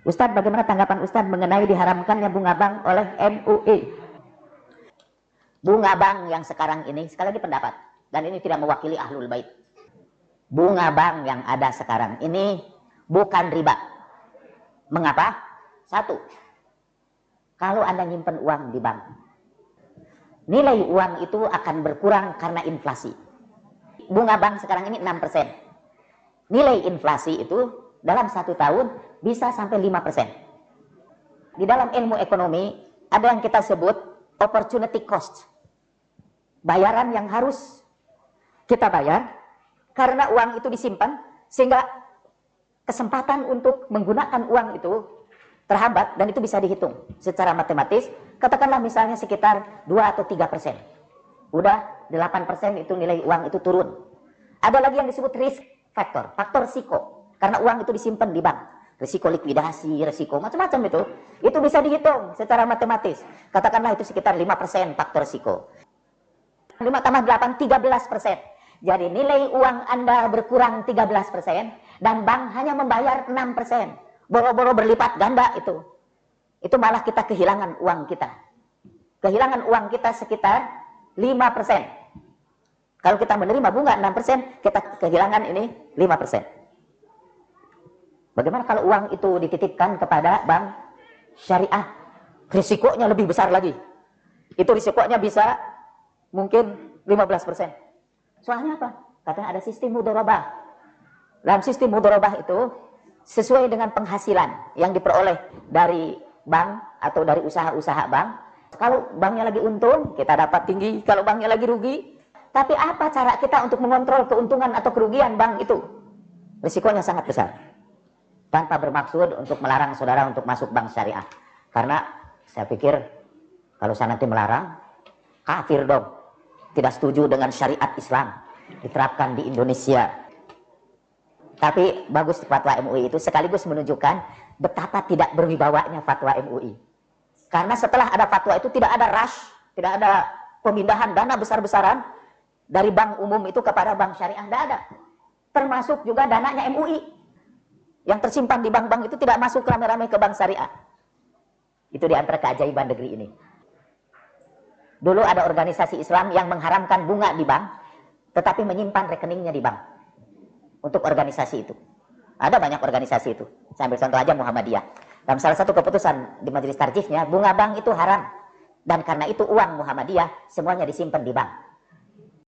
Ustadz, bagaimana tanggapan Ustadz mengenai diharamkannya bunga bank oleh MUI? Bunga bank yang sekarang ini, sekali lagi pendapat, dan ini tidak mewakili Ahlul Bait. Bunga bank yang ada sekarang ini bukan riba. Mengapa? Satu, kalau Anda nyimpen uang di bank, nilai uang itu akan berkurang karena inflasi. Bunga bank sekarang ini 6%. Nilai inflasi itu dalam 1 tahun bisa sampai 5%. Di dalam ilmu ekonomi ada yang kita sebut opportunity cost. Bayaran yang harus kita bayar karena uang itu disimpan, sehingga kesempatan untuk menggunakan uang itu terhambat, dan itu bisa dihitung secara matematis. Katakanlah misalnya sekitar 2 atau 3%. Udah 8% itu nilai uang itu turun. Ada lagi yang disebut risk factor, faktor risiko. Karena uang itu disimpan di bank. Risiko likuidasi, risiko macam-macam itu. Itu bisa dihitung secara matematis. Katakanlah itu sekitar 5% faktor risiko. 5 tambah 8, 13%. Jadi nilai uang Anda berkurang 13% dan bank hanya membayar 6%. Boro-boro berlipat ganda itu. Itu malah kita kehilangan uang kita. Kehilangan uang kita sekitar 5%. Kalau kita menerima bunga 6%, kita kehilangan ini 5%. Bagaimana kalau uang itu dititipkan kepada bank syariah? Risikonya lebih besar lagi. Itu risikonya bisa mungkin 15%. Soalnya apa? Katanya ada sistem mudharabah. Dalam sistem mudharabah itu sesuai dengan penghasilan yang diperoleh dari bank atau dari usaha-usaha bank. Kalau banknya lagi untung, kita dapat tinggi. Kalau banknya lagi rugi, tapi apa cara kita untuk mengontrol keuntungan atau kerugian bank itu? Risikonya sangat besar. Tanpa bermaksud untuk melarang saudara untuk masuk bank syariah. Karena saya pikir kalau saya nanti melarang, kafir dong. Tidak setuju dengan syariat Islam diterapkan di Indonesia. Tapi bagus fatwa MUI itu sekaligus menunjukkan betapa tidak berwibawanya fatwa MUI. Karena setelah ada fatwa itu tidak ada rush, tidak ada pemindahan dana besar-besaran dari bank umum itu kepada bank syariah, tidak ada. Termasuk juga dananya MUI yang tersimpan di bank-bank itu tidak masuk rame-rame ke bank syariah. Itu di antara keajaiban negeri ini. Dulu ada organisasi Islam yang mengharamkan bunga di bank, tetapi menyimpan rekeningnya di bank. Untuk organisasi itu. Ada banyak organisasi itu. Saya ambil contoh aja Muhammadiyah. Dalam salah satu keputusan di majelis tarjihnya, bunga bank itu haram. Dan karena itu uang Muhammadiyah semuanya disimpan di bank.